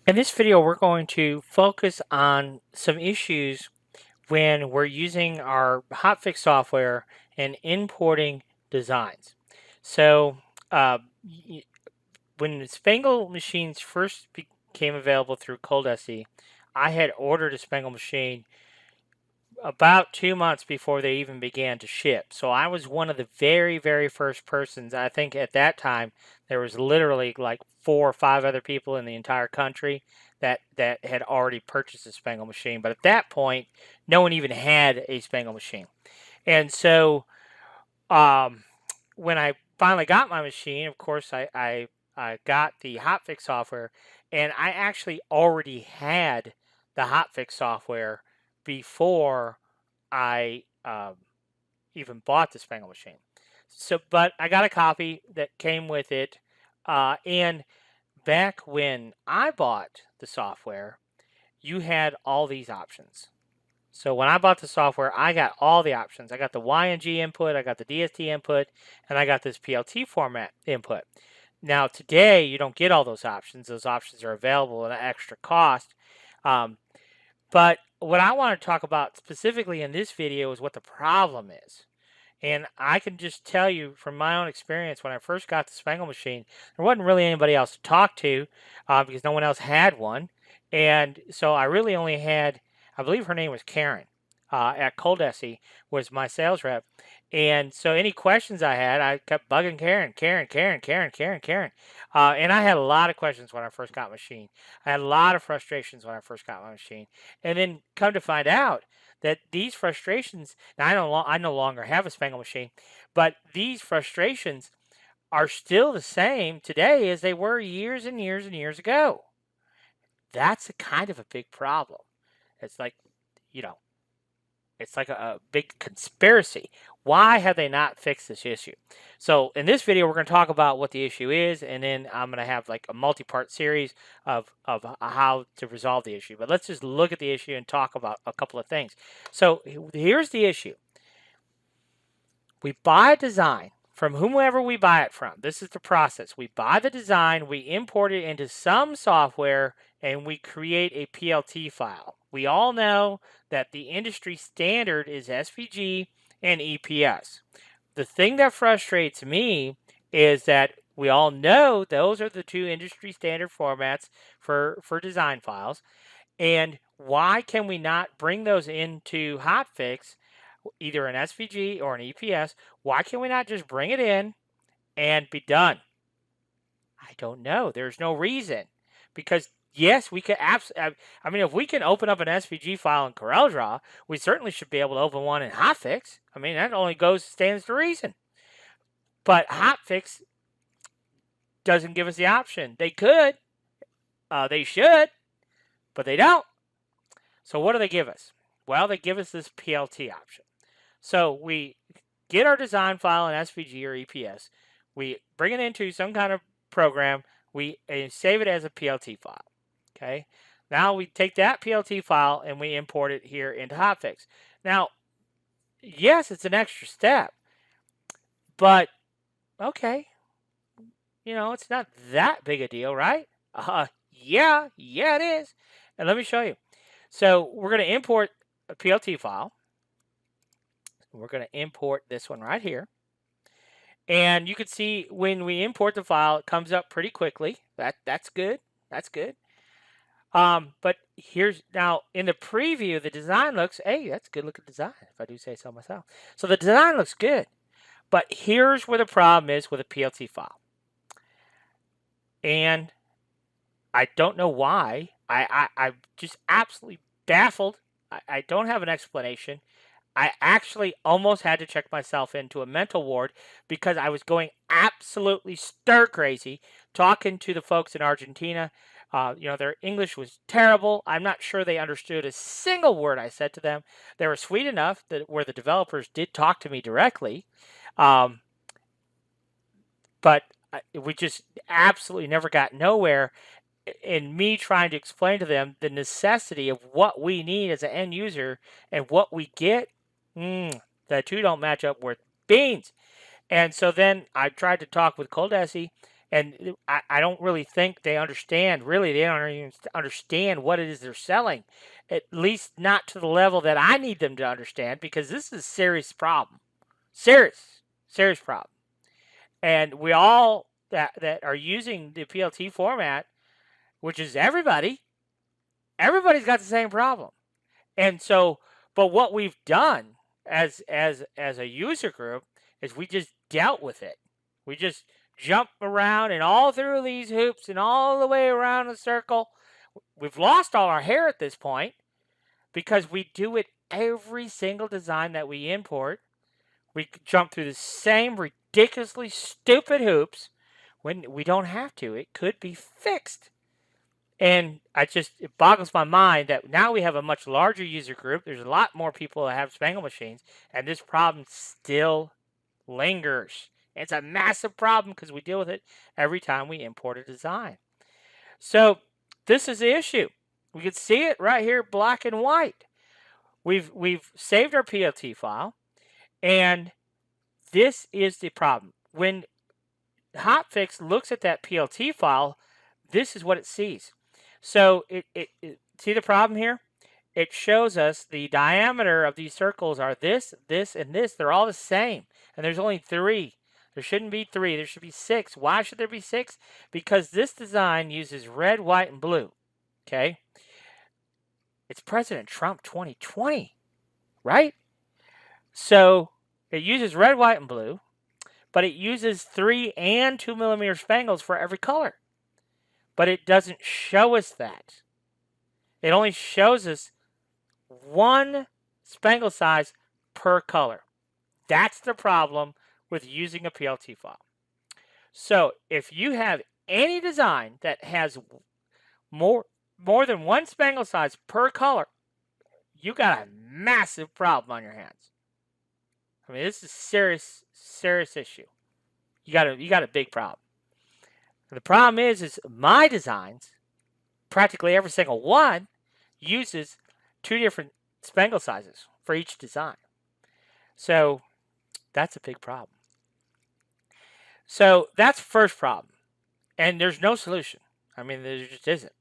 In this video, we're going to focus on some issues when we're using our hotfix software and importing designs. So, uh, y- when Spangle machines first became available through ColdSE, I had ordered a Spangle machine about 2 months before they even began to ship. So I was one of the very, very first persons. I think at that time there was literally like 4 or 5 other people in the entire country that had already purchased a Spangle machine. But at that point, no one even had a Spangle machine. And so um, when I finally got my machine, of course, I got the hotfix software, and I actually already had the hotfix software before I even bought the Spangle machine. So, but I got a copy that came with it, and back when I bought the software, you had all these options. So when I bought the software, I got all the options. I got the Y&G input, I got the DST input, and I got this PLT format input. Now today, you don't get all those options. Those options are available at an extra cost. Um, but what I want to talk about specifically in this video is what the problem is. And I can just tell you from my own experience, when I first got the Spangle machine, there wasn't really anybody else to talk to because no one else had one. And so I really only had, I believe her name was Karen at ColdSE, was my sales rep. And so any questions I had, I kept bugging Karen, Karen, Karen, Karen, Karen, Karen. And I had a lot of questions when I first got my machine. I had a lot of frustrations when I first got my machine. And then come to find out that these frustrations, now I no longer have a Spangle machine, but these frustrations are still the same today as they were years and years and years ago. That's a kind of a big problem. It's like, you know, it's like a big conspiracy. Why have they not fixed this issue? So in this video, we're going to talk about what the issue is, and then I'm going to have like a multi-part series of how to resolve the issue. But let's just look at the issue and talk about a couple of things. So here's the issue. We buy a design from whomever we buy it from. This is the process. We buy the design, we import it into some software, and we create a PLT file. We all know that the industry standard is SVG and EPS. The thing that frustrates me is that we all know those are the two industry standard formats for design files. And why can we not bring those into Hotfix, either an SVG or an EPS? Why can we not just bring it in and be done? I don't know. There's no reason. Because yes, we could absolutely. I mean, if we can open up an SVG file in CorelDRAW, we certainly should be able to open one in Hotfix. I mean, that only stands to reason. But Hotfix doesn't give us the option. They could, they should, but they don't. So what do they give us? Well, they give us this PLT option. So we get our design file in SVG or EPS. We bring it into some kind of program. We save it as a PLT file. Okay. Now we take that PLT file and we import it here into Hotfix. Now, yes, it's an extra step, but okay, it's not that big a deal, right? Yeah, it is. And let me show you. So we're going to import a PLT file. We're going to import this one right here. And you can see when we import the file, it comes up pretty quickly. That's good. That's good. But here's now in the preview, the design looks, hey, that's a good looking design, if I do say so myself. So the design looks good. But here's where the problem is with a PLT file. And I don't know why. I'm just absolutely baffled. I don't have an explanation. I actually almost had to check myself into a mental ward because I was going absolutely stir crazy talking to the folks in Argentina. Their English was terrible. I'm not sure they understood a single word I said to them. They were sweet enough that where the developers did talk to me directly, um, but we just absolutely never got nowhere in me trying to explain to them the necessity of what we need as an end user and what we get. The two don't match up worth beans. And so then I tried to talk with ColdSE, And I don't really think they understand. Really, they don't even understand what it is they're selling, at least not to the level that I need them to understand, because this is a serious problem. Serious problem. And we all that are using the PLT format, which is everybody's got the same problem. And so, but what we've done as a user group is we just dealt with it. We just jump around and all through these hoops and all the way around the circle. We've lost all our hair at this point because we do it every single design that we import. We jump through the same ridiculously stupid hoops when we don't have to. It could be fixed. And it boggles my mind that now we have a much larger user group. There's a lot more people that have Spangle machines, and this problem still lingers. It's a massive problem because we deal with it every time we import a design. So this is the issue. We can see it right here, black and white. We've saved our PLT file, and this is the problem. When Hotfix looks at that PLT file, this is what it sees. So see the problem here? It shows us the diameter of these circles are this, this, and this. They're all the same, and there's only 3. There shouldn't be 3. There should be 6. Why should there be 6? Because this design uses red, white, and blue. Okay? It's President Trump 2020, right? So it uses red, white, and blue, but it uses 3 and 2 millimeter spangles for every color. But it doesn't show us that. It only shows us 1 spangle size per color. That's the problem with using a PLT file. So if you have any design that has more than 1 spangle size per color, you got a massive problem on your hands. I mean, this is a serious issue. You got a big problem. And the problem is my designs, practically every single one, uses 2 different spangle sizes for each design. So that's a big problem. So that's the first problem. And there's no solution. I mean, there just isn't.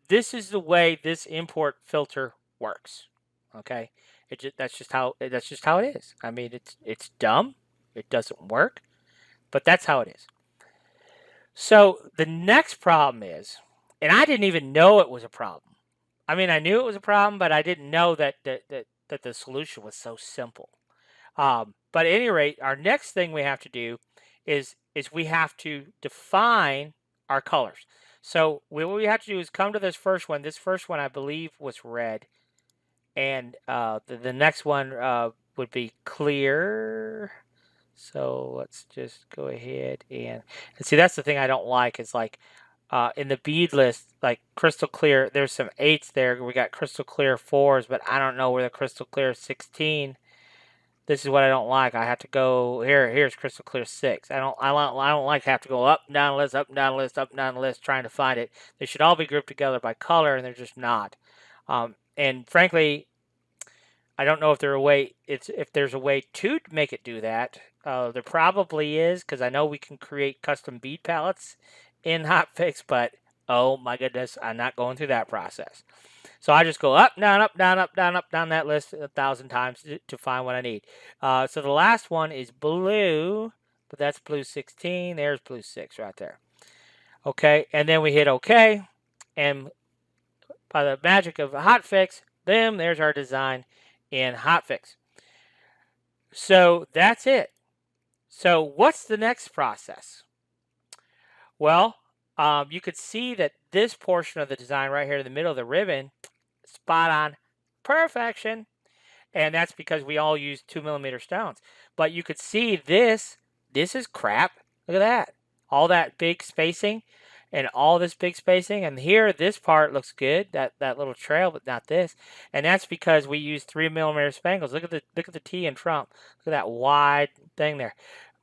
This is the way this import filter works. Okay? That's just how it is. I mean, it's dumb. It doesn't work. But that's how it is. So the next problem is, and I didn't even know it was a problem. I mean, I knew it was a problem, but I didn't know that the solution was so simple. But at any rate, our next thing we have to do is we have to define our colors. So what we have to do is come to this first one. This first one, I believe, was red. And the next one would be clear. So let's just go ahead and see. That's the thing I don't like is like in the bead list, like crystal clear, there's some 8s there. We got crystal clear 4s, but I don't know where the crystal clear 16. This is what I don't like. I have to go here. Here's crystal clear 6. I don't like have to go up and down the list, up and down the list, up and down the list, trying to find it. They should all be grouped together by color, and they're just not. And frankly, I don't know if there's a way to make it do that. There probably is, because I know we can create custom bead palettes in Hotfix, but oh my goodness, I'm not going through that process. So I just go up, down, up, down, up, down, up, down that list 1,000 times to find what I need. So the last one is blue, but that's blue 16. There's blue 6 right there. Okay, and then we hit OK, and by the magic of Hotfix, there's our design in Hotfix. So that's it. So what's the next process? Well, you could see that this portion of the design right here in the middle of the ribbon, spot on perfection. And that's because we all use 2 millimeter stones. But you could see this is crap. Look at that. All that big spacing and all this big spacing. And here, this part looks good, that little trail, but not this. And that's because we use 3 millimeter spangles. Look at the T in Trump. Look at that wide thing there.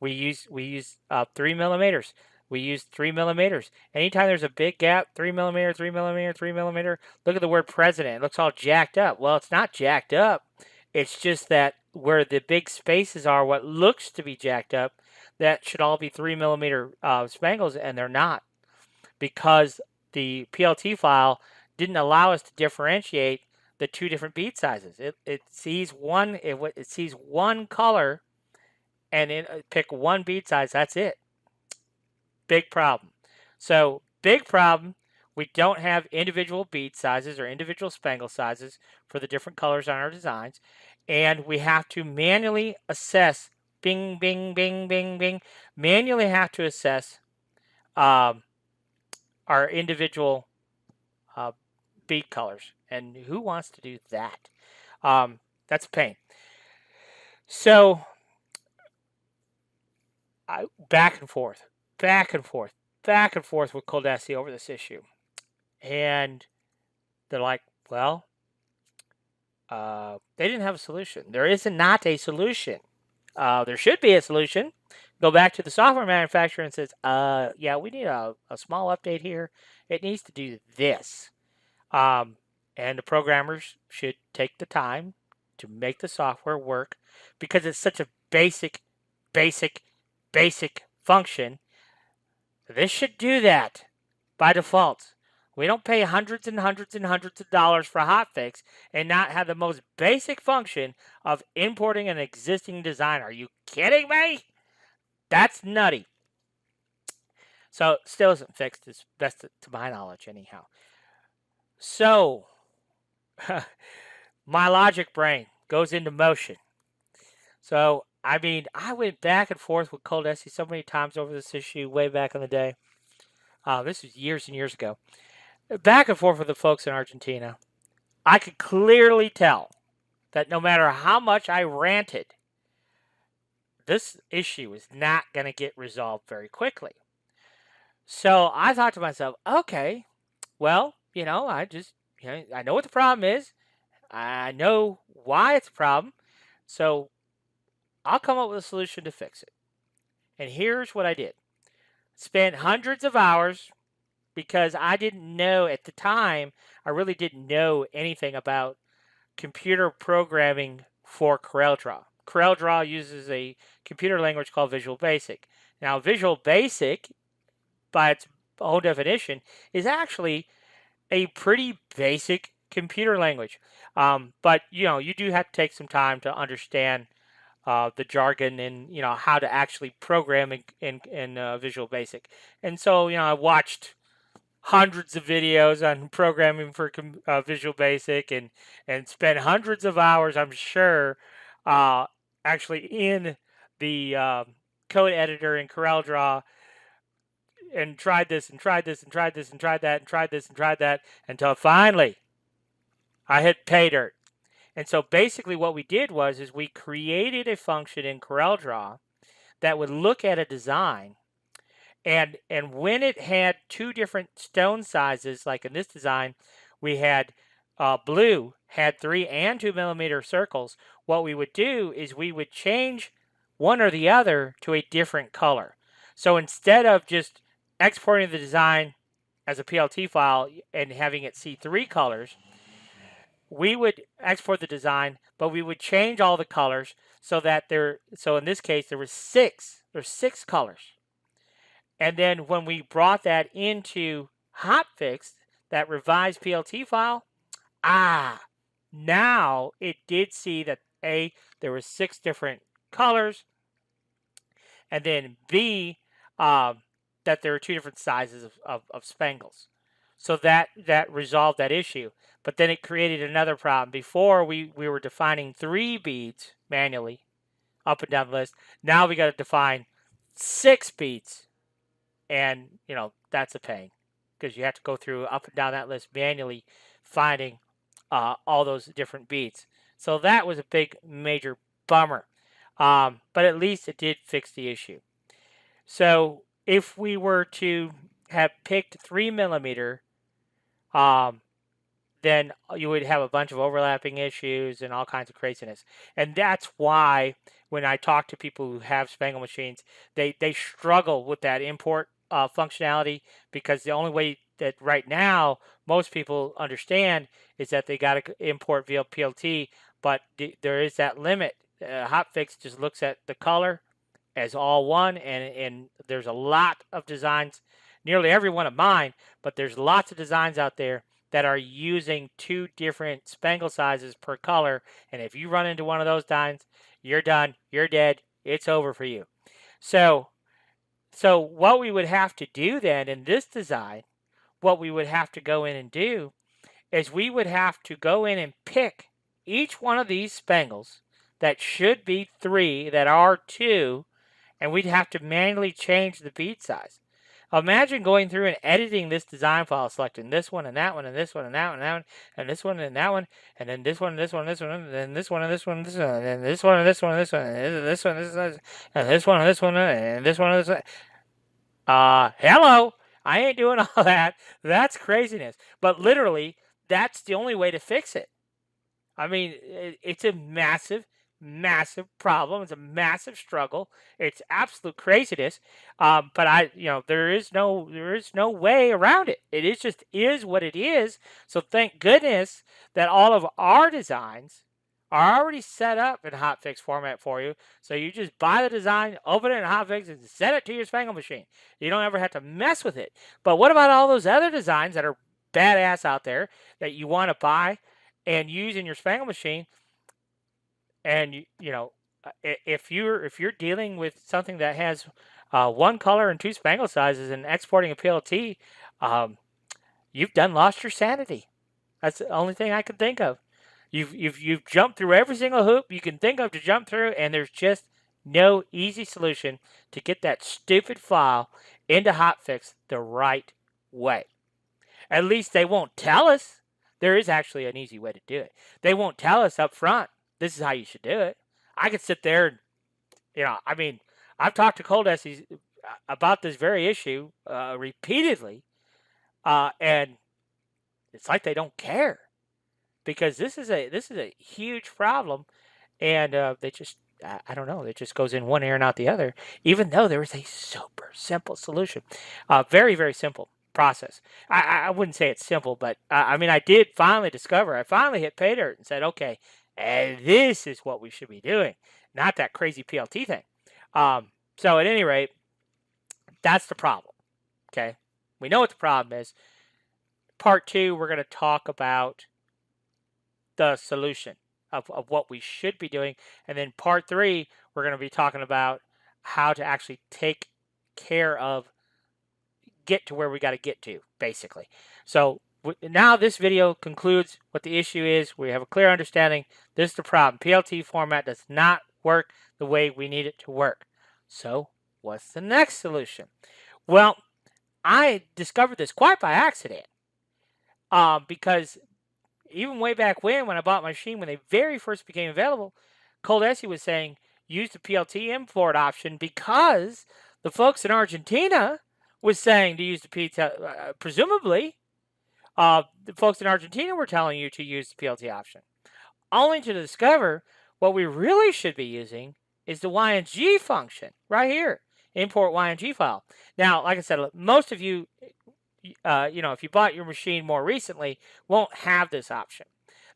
We use 3 millimeters. We use 3 millimeters. Anytime there's a big gap, 3 millimeter, 3 millimeter, 3 millimeter. Look at the word president. It looks all jacked up. Well, it's not jacked up. It's just that where the big spaces are, what looks to be jacked up, that should all be 3 millimeter spangles, and they're not, because the PLT file didn't allow us to differentiate the two different bead sizes. It sees one color, and it pick one bead size. That's it. Big problem. So big problem. We don't have individual bead sizes or individual spangle sizes for the different colors on our designs, and we have to manually assess. Bing, bing, bing, bing, bing. Manually have to assess um, our individual uh, bead colors, and who wants to do that? That's a pain. So back and forth, back and forth, back and forth with Coldesi over this issue, and they're like, well, they didn't have a solution. There is not a solution. There should be a solution. Go back to the software manufacturer and says, yeah, we need a small update here. It needs to do this. And the programmers should take the time to make the software work, because it's such a basic function. This should do that by default. We don't pay hundreds and hundreds and hundreds of dollars for a hotfix and not have the most basic function of importing an existing design. Are you kidding me? That's nutty. So still isn't fixed, as best to my knowledge anyhow. So my logic brain goes into motion. So I mean, I went back and forth with Coldesi so many times over this issue way back in the day. This was years and years ago. Back and forth with the folks in Argentina. I could clearly tell that no matter how much I ranted, this issue is not going to get resolved very quickly. So I thought to myself, okay, well, I know what the problem is. I know why it's a problem. So I'll come up with a solution to fix it. And here's what I did. Spent hundreds of hours, because I didn't know at the time, I really didn't know anything about computer programming for CorelDRAW. CorelDRAW uses a computer language called Visual Basic. Now, Visual Basic, by its own definition, is actually a pretty basic computer language. But you do have to take some time to understand the jargon and how to actually program in Visual Basic. And so I watched hundreds of videos on programming for Visual Basic, and spent hundreds of hours, I'm sure, actually in the code editor in CorelDRAW, and tried this and tried this and tried this and tried that and tried this and tried that, until finally I hit pay dirt. And so basically what we did is we created a function in CorelDRAW that would look at a design, and when it had two different stone sizes, like in this design, we had blue had 3 and 2 millimeter circles. What we would do is we would change one or the other to a different color. So instead of just exporting the design as a PLT file and having it see 3 colors, we would export the design, but we would change all the colors so that so in this case, there's 6 colors. And then when we brought that into Hotfix, that revised PLT file, now it did see that there were 6 different colors, and then B, that there were 2 different sizes of spangles. So that resolved that issue. But then it created another problem. Before, we were defining 3 beads manually up and down the list. Now we got to define 6 beads. And, that's a pain, because you have to go through up and down that list manually, finding all those different beads. So that was a big, major bummer. But at least it did fix the issue. So if we were to have picked 3 millimeter, then you would have a bunch of overlapping issues and all kinds of craziness. And that's why when I talk to people who have Spangle machines, they struggle with that import functionality, because the only way that right now most people understand is that they got to import via PLT, but there is that limit. Hotfix just looks at the color as all one, and there's a lot of designs, nearly every one of mine, but there's lots of designs out there that are using 2 different spangle sizes per color, and if you run into one of those designs, you're done, you're dead, it's over for you. So what we would have to do then in this design, what we would have to go in and do is we would have to go in and pick each one of these spangles that should be 3 that are 2, and we'd have to manually change the bead size. Imagine going through and editing this design file, selecting this one and that one and this one and that one and that one and this one and that one, and then this one and this one and this one and then this one and this one and this one and then this one and this one and this one and this one and this one and this one and this one and this one and this one. Hello. I ain't doing all that. That's craziness. But literally, that's the only way to fix it. I mean, it's a massive, massive problem. It's a massive struggle. It's absolute craziness. But there is no way around it. It is what it is. So thank goodness that all of our designs are already set up in hotfix format for you. So you just buy the design, open it in hotfix, and set it to your spangle machine. You don't ever have to mess with it. But what about all those other designs that are badass out there that you want to buy and use in your spangle machine? And if you're dealing with something that has 1 color and 2 spangle sizes and exporting a PLT, you've done lost your sanity. That's the only thing I can think of. You've jumped through every single hoop you can think of to jump through, and there's just no easy solution to get that stupid file into hotfix the right way. At least they won't tell us. There is actually an easy way to do it. They won't tell us up front, this is how you should do it. I could sit there and, I've talked to ColdESSE about this very issue repeatedly, and it's like they don't care, because this is a huge problem, and they just, I don't know, it just goes in one ear and out the other, even though there is a super simple solution. Very, very simple process. I wouldn't say it's simple, but I did finally discover, I finally hit pay dirt and said, okay, and this is what we should be doing, not that crazy PLT thing. So at any rate, that's the problem. Okay, we know what the problem is. Part 2, we're going to talk about the solution of what we should be doing. And then part 3, we're going to be talking about how to actually take care of, get to where we got to get to, basically. So now this video concludes what the issue is. We have a clear understanding. This is the problem. PLT format does not work the way we need it to work. So what's the next solution? Well, I discovered this quite by accident, because even way back when I bought my machine, when they very first became available, ColdESSE was saying use the PLT import option, because the folks in Argentina was saying to use the PLT. Presumably, the folks in Argentina were telling you to use the PLT option, only to discover what we really should be using is the YNG function right here, import YNG file. Now, like I said, most of you, if you bought your machine more recently, won't have this option.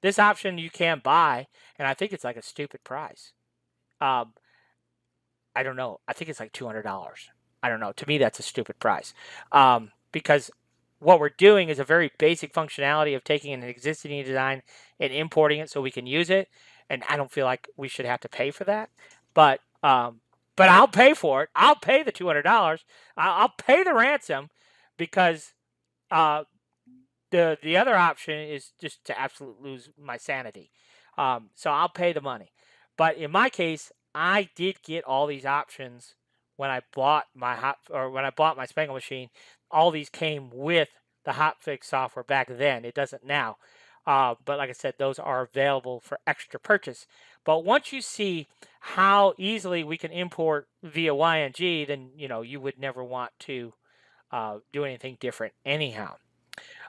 This option you can buy, and I think it's like a stupid price. I don't know. I think it's like $200. I don't know. To me, that's a stupid price, because what we're doing is a very basic functionality of taking an existing design and importing it so we can use it, and I don't feel like we should have to pay for that. But I'll pay for it. I'll pay the $200. I'll pay the ransom, because the other option is just to absolutely lose my sanity. So I'll pay the money. But in my case, I did get all these options when I bought my spangle machine. All these came with the hotfix software back then. It doesn't now. But like I said, those are available for extra purchase. But once you see how easily we can import via YNG, then you would never want to do anything different anyhow.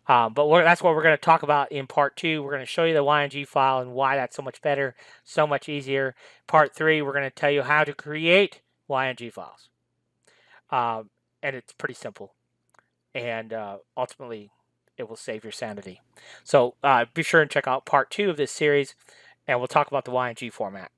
But that's what we're going to talk about in part 2. We're going to show you the YNG file and why that's so much better, so much easier. Part 3, we're going to tell you how to create YNG files. And it's pretty simple. And ultimately, it will save your sanity. So be sure and check out part 2 of this series, and we'll talk about the YNG format.